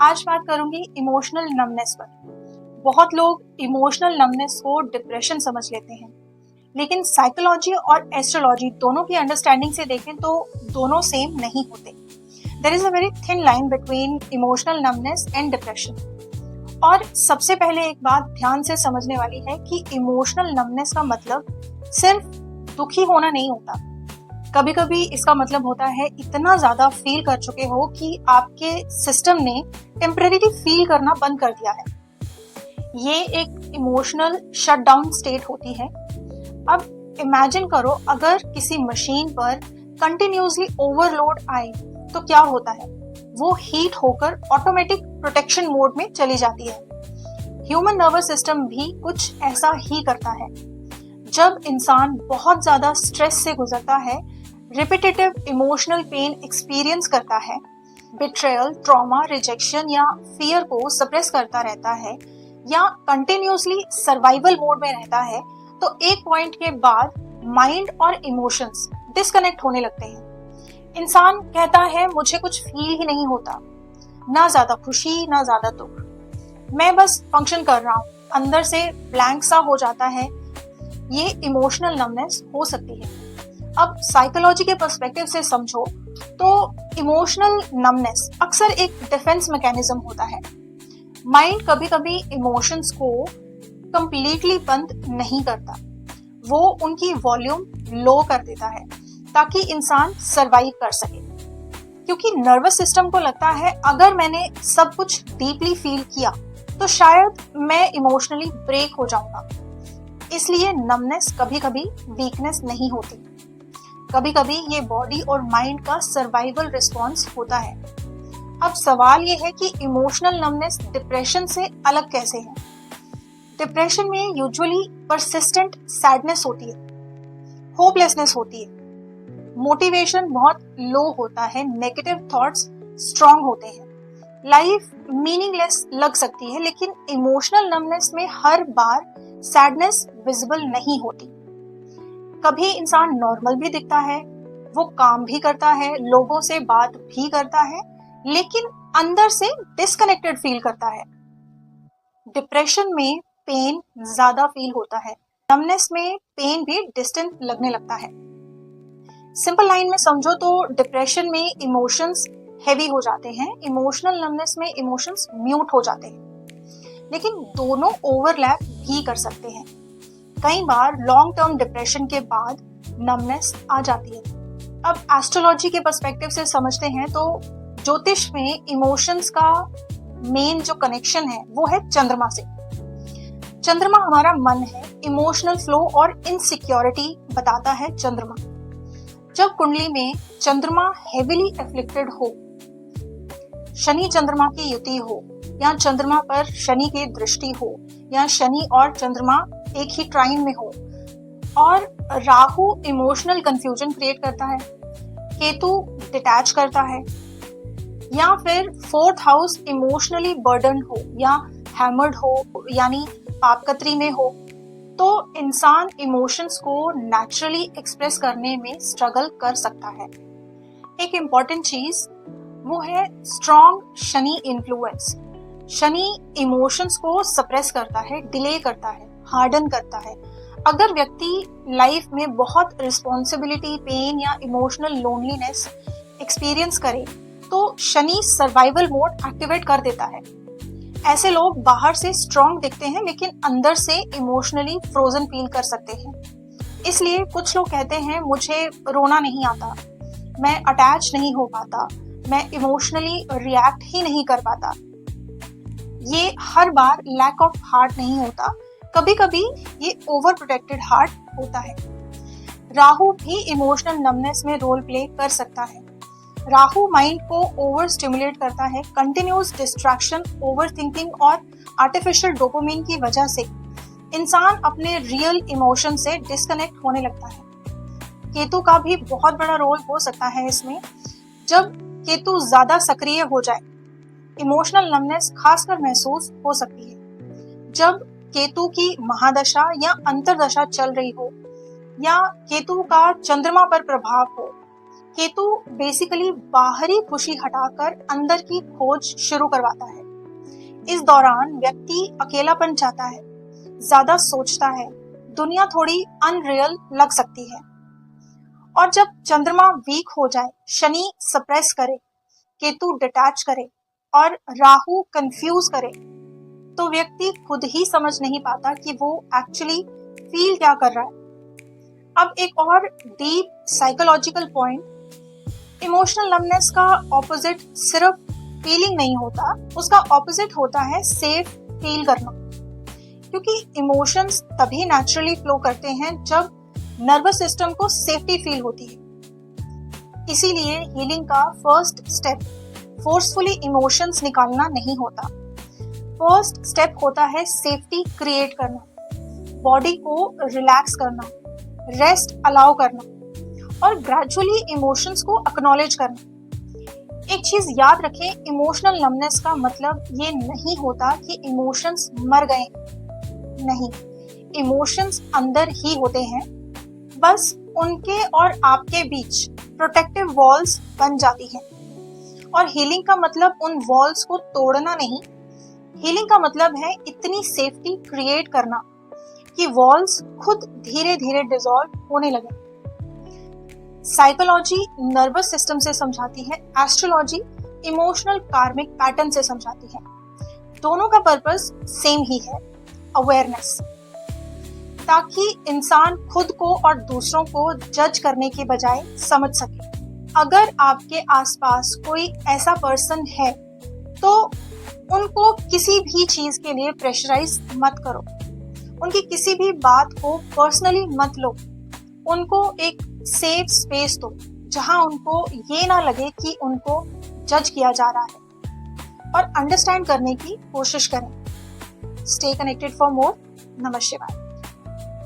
आज बात करूंगी इमोशनल नमनेस पर। बहुत लोग इमोशनल नमनेस को डिप्रेशन समझ लेते हैं, लेकिन साइकोलॉजी और एस्ट्रोलॉजी दोनों की अंडरस्टैंडिंग से देखें तो दोनों सेम नहीं होते। There is a very thin line between emotional numbness and depression. और सबसे पहले एक बात ध्यान से समझने वाली है कि इमोशनल नमनेस का मतलब सिर्फ दुखी होना नहीं होता। कभी कभी इसका मतलब होता है इतना ज्यादा फील कर चुके हो कि आपके सिस्टम ने टेम्परेरी फील करना बंद कर दिया है। ये एक इमोशनल शटडाउन स्टेट होती है। अब इमेजिन करो, अगर किसी मशीन पर कंटिन्यूसली ओवरलोड आए तो क्या होता है, वो हीट होकर ऑटोमेटिक प्रोटेक्शन मोड में चली जाती है। ह्यूमन नर्वस सिस्टम भी कुछ ऐसा ही करता है। जब इंसान बहुत ज्यादा स्ट्रेस से गुजरता है, रिपीटेटिव इमोशनल पेन एक्सपीरियंस करता है, बिट्रेयल, ट्रॉमा, रिजेक्शन या फियर को सप्रेस करता रहता है या कंटिन्यूसली सर्वाइवल मोड में रहता है, तो एक पॉइंट के बाद माइंड और इमोशंस डिस्कनेक्ट होने लगते हैं। इंसान कहता है मुझे कुछ फील ही नहीं होता, ना ज्यादा खुशी ना ज्यादा दुख, मैं बस फंक्शन कर रहा हूँ, अंदर से ब्लैंक सा हो जाता है। ये इमोशनल नमनेस हो सकती है। अब साइकोलॉजी के पर्सपेक्टिव से समझो तो इमोशनल नमनेस अक्सर एक डिफेंस मैकेनिज्म होता है। माइंड कभी कभी इमोशंस को कंप्लीटली बंद नहीं करता, वो उनकी वॉल्यूम लो कर देता है ताकि इंसान सरवाइव कर सके। क्योंकि नर्वस सिस्टम को लगता है अगर मैंने सब कुछ डीपली फील किया तो शायद मैं इमोशनली ब्रेक हो जाऊंगा। इसलिए नमनेस कभी कभी वीकनेस नहीं होती, कभी कभी ये बॉडी और माइंड का सर्वाइवल रिस्पॉन्स होता है। अब सवाल ये है कि इमोशनल नमनेस डिप्रेशन से अलग कैसे है। डिप्रेशन में यूजुअली परसिस्टेंट सैडनेस होती है, होपलेसनेस होती है, मोटिवेशन बहुत लो होता है, नेगेटिव थॉट्स स्ट्रांग होते हैं, लाइफ मीनिंगलेस लग सकती है। लेकिन इमोशनल नमनेस में हर बार सैडनेस विजिबल नहीं होती। कभी इंसान नॉर्मल भी दिखता है, वो काम भी करता है, लोगों से बात भी करता है, लेकिन अंदर से डिस्कनेक्टेड फील करता है। डिप्रेशन में पेन ज्यादा फील होता है, नमनेस में पेन भी डिस्टेंट लगने लगता है। सिंपल लाइन में समझो तो डिप्रेशन में इमोशंस हेवी हो जाते हैं, इमोशनल नमनेस में इमोशंस म्यूट हो जाते हैं। लेकिन दोनों ओवरलैप भी कर सकते हैं। कई बार लॉन्ग टर्म डिप्रेशन के बाद नमनेस आ जाती है। अब एस्ट्रोलॉजी के पर्सपेक्टिव से समझते हैं तो ज्योतिष में इमोशंस का मेन जो कनेक्शन है वो है चंद्रमा से। चंद्रमा हमारा मन है, इमोशनल फ्लो और इनसिक्योरिटी बताता है चंद्रमा। जब कुंडली में चंद्रमा हेविली एफ्लिक्टेड हो, शनि चंद्रमा की युति हो, या चंद्रमा पर शनि की दृष्टि हो, या शनि और चंद्रमा एक ही ट्राइन में हो, और राहु इमोशनल कंफ्यूजन क्रिएट करता है, केतु डिटैच करता है, या फिर फोर्थ हाउस इमोशनली बर्डन हो या हैमर्ड हो यानी पापकत्री में हो, तो इंसान इमोशंस को नेचुरली एक्सप्रेस करने में स्ट्रगल कर सकता है। एक इम्पॉर्टेंट चीज वो है strong Shani influence. Shani emotions को सप्रेस करता है, डिले करता है, हार्डन करता है। अगर व्यक्ति लाइफ में बहुत रिस्पॉन्सिबिलिटी, पेन या इमोशनल लोनलीनेस एक्सपीरियंस करे तो शनि सर्वाइवल मोड एक्टिवेट कर देता है। ऐसे लोग बाहर से स्ट्रॉन्ग दिखते हैं लेकिन अंदर से इमोशनली फ्रोजन फील कर सकते हैं। इसलिए कुछ लोग कहते हैं मुझे रोना नहीं आता, मैं अटैच नहीं हो पाता, मैं इमोशनली रिएक्ट ही नहीं कर पाता। ये हर बार लैक ऑफ हार्ट नहीं होता, कभी कभी ये ओवर प्रोटेक्टेड हार्ट होता है। राहु भी इमोशनल नमनेस में रोल प्ले कर सकता है। राहु माइंड को ओवर स्टिमुलेट करता है, कंटिन्यूस डिस्ट्रैक्शन, ओवर थिंकिंग और आर्टिफिशियल डोपामिन की वजह से इंसान अपने रियल इमोशन से डिस्कनेक्ट होने लगता है। केतु का भी बहुत बड़ा रोल हो सकता है इसमें। जब केतु ज्यादा सक्रिय हो जाए, इमोशनल नमनेस खासकर महसूस हो सकती है। जब केतु की महादशा या अंतरदशा चल रही हो, या केतु का चंद्रमा पर प्रभाव हो, केतु बेसिकली बाहरी खुशी हटाकर अंदर की खोज शुरू करवाता है। इस दौरान व्यक्ति अकेलापन चाहता है, ज्यादा सोचता है, दुनिया थोड़ी अनरियल लग सकती है। और जब चंद्रमा वीक हो जाए, शनि सप्रेस करे, केतु डिटैच करे और राहु कंफ्यूज करे, तो व्यक्ति खुद ही समझ नहीं पाता कि वो एक्चुअली फील क्या कर रहा है। अब एक और deep psychological point, emotional numbness का ऑपोजिट सिर्फ फीलिंग नहीं होता, उसका ऑपोजिट होता है सेफ फील करना। क्योंकि इमोशंस तभी नेचुरली फ्लो करते हैं जब नर्वस सिस्टम को सेफ्टी फील होती है। इसीलिए हीलिंग का फर्स्ट स्टेप फोर्सफुली इमोशंस निकालना नहीं होता। फर्स्ट स्टेप होता है सेफ्टी क्रिएट करना, बॉडी को रिलैक्स करना, रेस्ट अलाउ करना और ग्रेजुअली इमोशंस को एक्नॉलेज करना। एक चीज याद रखें, इमोशनल नमनेस का मतलब ये नहीं होता कि इमोशंस मर गए, नहीं, इमोशंस अंदर ही होते हैं, बस उनके और आपके बीच प्रोटेक्टिव वॉल्स बन जाती हैं। और हीलिंग का मतलब उन वॉल्स को तोड़ना नहीं, हीलिंग का मतलब है इतनी सेफ्टी क्रिएट करना कि वॉल्स खुद धीरे धीरे डिसॉल्व होने लगे। साइकोलॉजी नर्वस सिस्टम से समझाती है, एस्ट्रोलॉजी इमोशनल कार्मिक पैटर्न से समझाती है। दोनों का पर्पस सेम ही है, अवेयरनेस, ताकि इंसान खुद को और दूसरों को जज करने के बजाय समझ सके। अगर आपके आसपास कोई ऐसा पर्सन है तो उनको किसी भी चीज के लिए प्रेशराइज मत करो, उनकी किसी भी बात को पर्सनली मत लो, उनको एक सेफ स्पेस दो जहां उनको ये ना लगे कि उनको जज किया जा रहा है, और अंडरस्टैंड करने की कोशिश करें। Stay connected for more. नमः शिवाय।